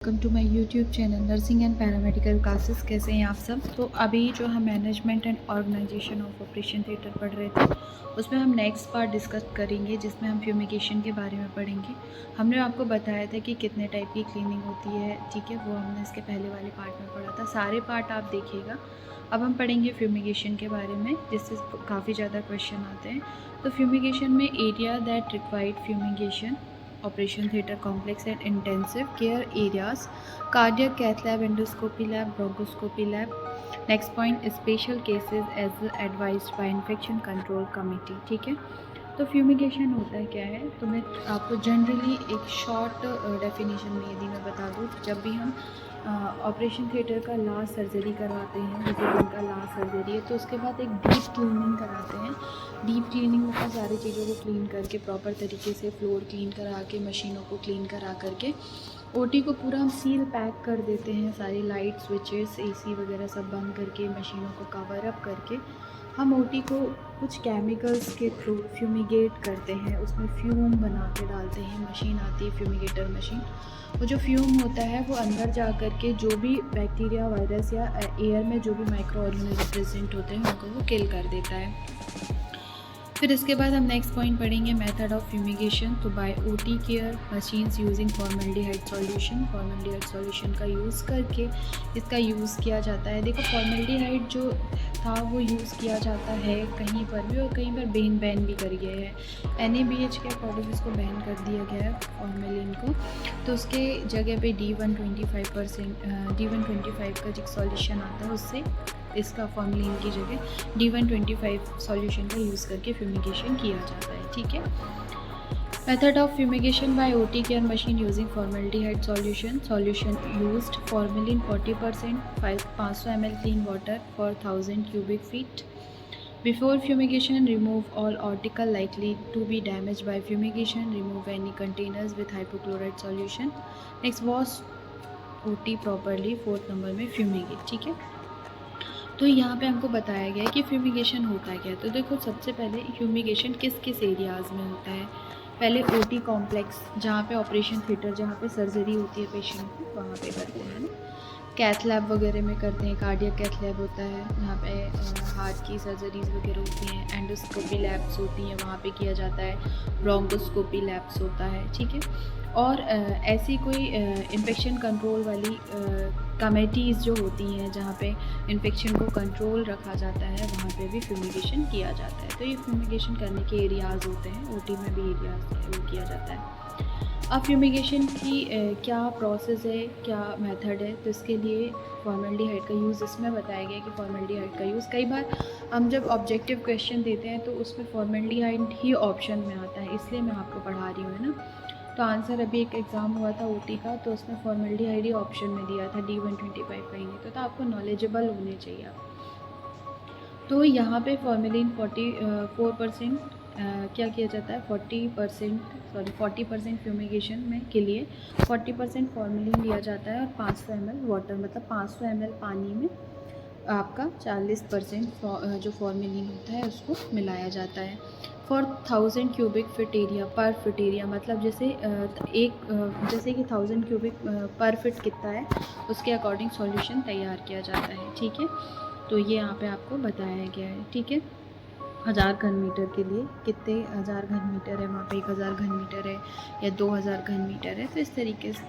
Welcome to my YouTube channel nursing and paramedical classes. कैसे हैं आप सब। तो अभी जो हम management and organisation of operation theatre पढ़ रहे थे, उसमें हम नेक्स्ट पार्ट डिस्कस करेंगे जिसमें हम फ्यूमिगेशन के बारे में पढ़ेंगे। हमने आपको बताया था कि कितने टाइप की क्लीनिंग होती है, ठीक है, वो हमने इसके पहले वाले पार्ट में पढ़ा था। सारे पार्ट आप देखिएगा। अब हम पढ़ेंगे फ्यूमिगेशन के बारे में, जिससे काफ़ी ज़्यादा क्वेश्चन आते हैं। तो फ्यूमिगेशन में area that required fumigation, operation theatre complex and intensive care areas, cardiac cath lab, endoscopy lab, bronchoscopy lab. Next point, special cases as advised by infection control committee. ठीक है, तो फ्यूमिगेशन होता है क्या है, तो मैं आपको जनरली एक शॉर्ट डेफिनेशन में यदि मैं बता दूँ, जब भी हम ऑपरेशन थिएटर का लास्ट सर्जरी करवाते हैं, जैसे जिनका लास्ट सर्जरी है, तो उसके बाद एक डीप क्लीनिंग कराते हैं। डीप क्लीनिंग होता है सारी चीज़ों को क्लीन करके, प्रॉपर तरीके से फ्लोर क्लीन करा के, मशीनों को क्लीन करा करके, ओटी को पूरा हम सील पैक कर देते हैं। सारी लाइट स्विचेस, एसी वगैरह सब बंद करके, मशीनों को कवर अप करके हम ओटी को कुछ केमिकल्स के थ्रू फ्यूमिगेट करते हैं। उसमें फ्यूम बना के डालते हैं, मशीन आती है फ्यूमिगेटर मशीन। वो जो फ्यूम होता है वो अंदर जा कर के जो भी बैक्टीरिया, वायरस या एयर में जो भी माइक्रो ऑर्गेनिज्म प्रेजेंट होते हैं उनको वो किल कर देता है। फिर इसके बाद हम नेक्स्ट पॉइंट पढ़ेंगे, मेथड ऑफ फ्यूमिगेशन। तो by OT care machines using formaldehyde solution, formaldehyde solution का यूज़ करके इसका यूज़ किया जाता है। देखो, फॉर्मल्डिहाइड जो था वो यूज़ किया जाता है कहीं पर भी, और कहीं पर बैन भी कर गया है। NABH के अकॉर्डिंग इसको बैन कर दिया गया है फॉर्मेलिन को। तो उसके जगह पे D125 का जो सॉल्यूशन आता है, उससे इसका फॉर्मेलिन की जगह D125 सॉल्यूशन का यूज़ करके फ्यूमिगेशन किया जाता है। ठीक है, method of fumigation by OT care machine using formaldehyde solution used formalin 40%, 500 ml clean water for 1000 cubic feet. Before fumigation, remove all article likely to be damaged by fumigation. Remove any containers with hypochlorite solution. Next, wash OT properly. 4th number में fumigate। ठीक है, तो यहाँ पे हमको बताया गया है कि फ्यूमिगेशन होता है क्या। तो देखो, सबसे पहले फ्यूमिगेशन किस किस एरियाज़ में होता है। पहले ओटी कॉम्प्लेक्स, जहाँ पे ऑपरेशन थिएटर, जहाँ पे सर्जरी होती है पेशेंट की, वहाँ पे करते हैं ना। कैथ लैब वगैरह में करते हैं, कार्डियक कैथ लैब होता है, यहाँ पे हार्ट की सर्जरीज वगैरह होती हैं। एंडोस्कोपी लैब्स होती हैं, वहाँ पे किया जाता है। ब्रोंकोस्कोपी लैब्स होता है। ठीक है, और ऐसी कोई इन्फेक्शन कंट्रोल वाली कमेटीज़ जो होती हैं, जहाँ पे इन्फेक्शन को कंट्रोल रखा जाता है, वहाँ पे भी फ्यूमिगेशन किया जाता है। तो ये फ्यूमिगेशन करने के एरियाज़ होते हैं, ओटी में भी एरियाज किया जाता है। अब फ्यूमिगेशन की क्या प्रोसेस है, क्या मेथड है, तो इसके लिए फॉर्मल्डिहाइड का यूज़ इसमें बताया गया कि फॉर्मल्डिहाइड का यूज़, कई बार हम जब ऑब्जेक्टिव क्वेश्चन देते हैं तो उसमें फॉर्मल्डिहाइड ही ऑप्शन में आता है, इसलिए मैं आपको पढ़ा रही हूँ, है ना। तो आंसर, अभी एक एग्ज़ाम हुआ था ओटी का, तो उसमें फॉर्मल्डिहाइड ही ऑप्शन में दिया था, D125 का ही नहीं। तो आपको नॉलेजेबल होने चाहिए आप। तो यहाँ पे फॉर्मेलिन 44% क्या किया जाता है, 40% फ्यूमिगेशन में के लिए 40% फॉर्मेलिन लिया जाता है, और 500 ml वाटर, मतलब 500 ml पानी में आपका 40% जो फॉर्मेलिन होता है उसको मिलाया जाता है। फॉर 1000 क्यूबिक फिट एरिया, पर फिट एरिया मतलब जैसे जैसे कि 1000 क्यूबिक पर फिट कितना है, उसके अकॉर्डिंग सॉल्यूशन तैयार किया जाता है। ठीक है, तो ये यहाँ पे आपको बताया गया है। ठीक है, 1000 घन मीटर के लिए कितने 1000 घन मीटर है, वहाँ पे 1000 घन मीटर है या 2000 घन मीटर है, तो इस तरीके से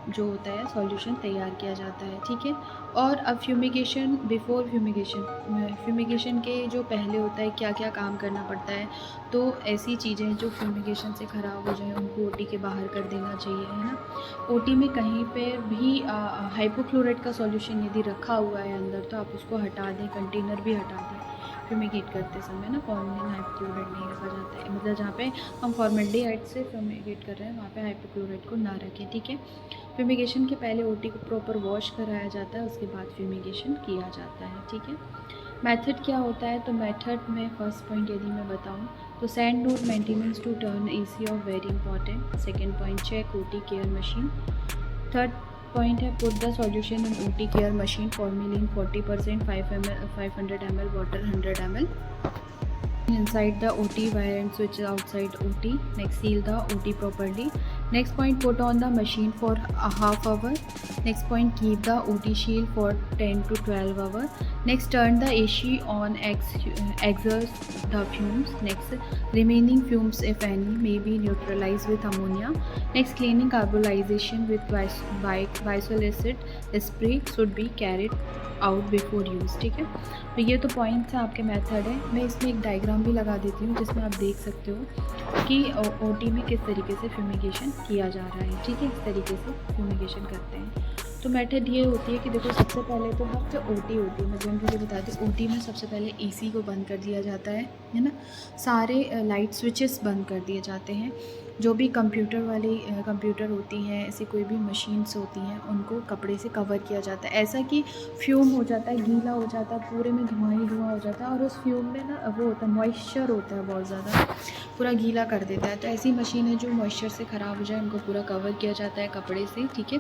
जो होता है सॉल्यूशन तैयार किया जाता है। ठीक है, और अब फ्यूमिगेशन, बिफोर फ्यूमिगेशन के जो पहले होता है, क्या क्या काम करना पड़ता है। तो ऐसी चीज़ें जो फ्यूमिगेशन से ख़राब हो जाए उनको ओटी के बाहर कर देना चाहिए, है ना। ओटी में कहीं पर भी हाइपोक्लोराइट का सॉल्यूशन यदि रखा हुआ है अंदर, तो आप उसको हटा दें, कंटेनर भी हटा दें। फ्यूमिगेट करते समय ना फॉर्मेलिन हाइपोक्लोराइड नहीं रखा जाता है, मतलब जहाँ पे हम फॉर्मल्डिहाइड से फ्यूमिगेट कर रहे हैं वहाँ पे हाइपोक्लोराइड को ना रखें। ठीक है, फ्यूमिगेशन के पहले ओटी को प्रॉपर वॉश कराया जाता है, उसके बाद फ्यूमिगेशन किया जाता है। ठीक है, मेथड क्या होता है, तो मेथड में फर्स्ट पॉइंट यदि मैं बताऊँ तो send note maintenance to turn AC off very important. Second point, check OT care machine. Third point है, put the solution in OT care machine, formalin 40%, 500 ml water 100 ml inside the OT wire and switch outside OT. Next, seal the OT properly. Next point, put on the machine for a half hour. Next point, keep the OT shield for 10 to 12 hours. Next, turn the AC on, exhaust the fumes. Next, remaining fumes, if any, may be neutralized with ammonia. Next, cleaning carbolization with Visol acid spray should be carried out before use, ठीक है। तो ये तो points हैं आपके method है। मैं इसमें एक डायग्राम भी लगा देती हूँ जिसमें आप देख सकते हो कि ओटी में किस तरीके से फ्यूमिगेशन किया जा रहा है, ठीक है। इस तरीके से फ्यूमिगेशन करते हैं। तो मेथड ये होती है कि देखो, सबसे पहले तो हम जो ओटी होती है, मैं जनरली बता दूँ, ओटी में सबसे पहले एसी को बंद कर दिया जाता है ना। सारे लाइट स्विचेस बंद कर दिए जाते हैं। जो भी कंप्यूटर होती हैं, ऐसी कोई भी मशीन्स होती हैं, उनको कपड़े से कवर किया जाता है, ऐसा कि फ्यूम हो जाता है, गीला हो जाता है, पूरे में धुआं ही धुआं हो जाता है। और उस फ्यूम में ना वो होता है, मॉइस्चर होता है बहुत ज़्यादा, पूरा गीला कर देता है। तो ऐसी मशीन है जो मॉइस्चर से ख़राब हो जाए, उनको पूरा कवर किया जाता है कपड़े से, ठीक है।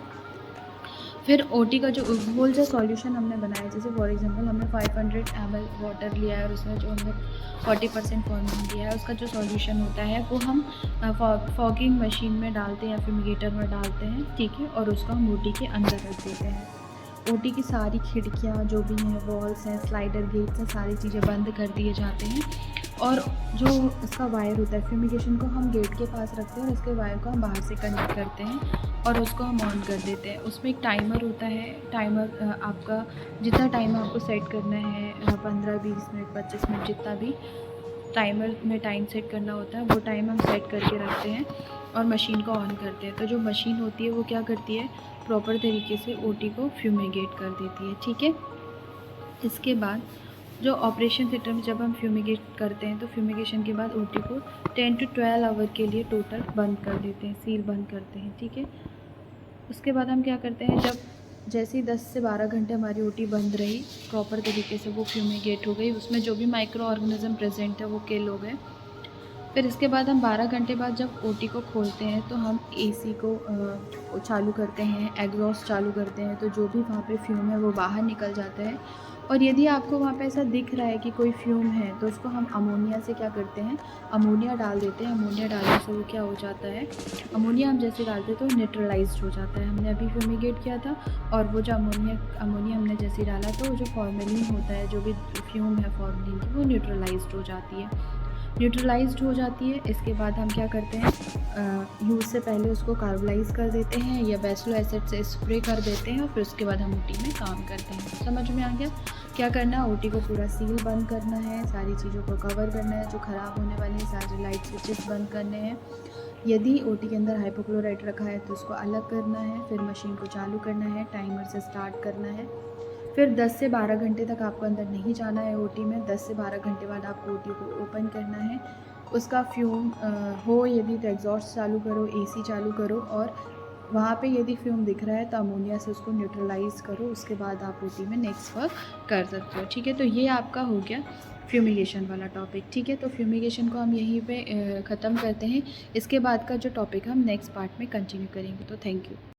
फिर ओटी का जो होल जो सॉल्यूशन हमने बनाया, जैसे फॉर एग्जांपल हमने 500 ml वाटर लिया है और उसमें जो हमने 40% फॉर्मिंग दिया है, उसका जो सॉल्यूशन होता है वो हम फॉगिंग मशीन में डालते हैं या फ्यूमिगेटर में डालते हैं, ठीक है। और उसको हम ओटी के अंदर रख देते हैं। ओटी की सारी खिड़कियाँ जो भी हैं, वॉल्स हैं, स्लाइडर गेट्स हैं, सारी चीज़ें बंद कर दिए जाते हैं। और जो इसका वायर होता है, फ्यूमिगेशन को हम गेट के पास रखते हैं और इसके वायर को हम बाहर से कनेक्ट करते हैं और उसको हम ऑन कर देते हैं। उसमें एक टाइमर होता है। टाइमर आपका जितना टाइम आपको सेट करना है, 15-20 मिनट, 25 मिनट, जितना भी टाइमर में टाइम सेट करना होता है, वो टाइम हम सेट करके रखते हैं और मशीन को ऑन करते हैं। तो जो मशीन होती है वो क्या करती है, प्रॉपर तरीके से ओटी को फ्यूमिगेट कर देती है, ठीक है। इसके बाद जो ऑपरेशन थिएटर में जब हम फ्यूमिगेट करते हैं, तो फ्यूमिगेशन के बाद ओटी को 10 to 12 आवर के लिए टोटल बंद कर देते हैं, सील बंद करते हैं, ठीक है। उसके बाद हम क्या करते हैं, जब जैसे ही 10 से 12 घंटे हमारी ओटी बंद रही, प्रॉपर तरीके से वो फ्यूमिगेट हो गई, उसमें जो भी माइक्रो ऑर्गेनिज्म प्रेजेंट है वो किल हो गए। फिर इसके बाद हम 12 घंटे बाद जब ओटी को खोलते हैं, तो हम एसी को चालू करते हैं, एग्जॉस्ट चालू करते हैं, तो जो भी वहाँ पे फ्यूम है वो बाहर निकल जाता है। और यदि आपको वहाँ पे ऐसा दिख रहा है कि कोई फ्यूम है, तो उसको हम अमोनिया से क्या करते हैं, अमोनिया डाल देते हैं। अमोनिया डालने से वो क्या हो जाता है, अमोनिया हम जैसे डालते हैं तो न्यूट्रलाइज्ड हो जाता है। हमने अभी फ्यूमिगेट किया था और वो जो अमोनिया हमने जैसे डाला, तो जो फॉर्मेलिन होता है, जो भी फ्यूम है फॉर्मेलिन की, वो न्यूट्रलाइज्ड हो जाती है, न्यूट्रलाइज्ड हो जाती है। इसके बाद हम क्या करते हैं, यूज़ से पहले उसको कार्बलाइज़ कर देते हैं या बेसोल एसिड से स्प्रे कर देते हैं और फिर उसके बाद हम ओटी में काम करते हैं। समझ में आ गया क्या करना है, ओटी को पूरा सील बंद करना है, सारी चीज़ों को कवर करना है, जो ख़राब होने वाली सारी लाइट स्विचेस बंद करने हैं। यदि ओटी के अंदर हाइपोक्लोराइट रखा है तो उसको अलग करना है, फिर मशीन को चालू करना है, टाइमर से स्टार्ट करना है। फिर 10 से 12 घंटे तक आपको अंदर नहीं जाना है ओटी में। 10 से 12 घंटे बाद आपको ओटी को ओपन करना है। उसका फ्यूम हो यदि तो एग्जॉस्ट चालू करो, एसी चालू करो, और वहाँ पे यदि फ्यूम दिख रहा है तो अमोनिया से उसको न्यूट्रलाइज़ करो। उसके बाद आप ओटी में नेक्स्ट वर्क कर सकते हो, ठीक है। तो ये आपका हो गया फ्यूमिगेशन वाला टॉपिक, ठीक है। तो फ्यूमिगेशन को हम यहीं पे ख़त्म करते हैं। इसके बाद का जो टॉपिक हम नेक्स्ट पार्ट में कंटिन्यू करेंगे। तो थैंक यू।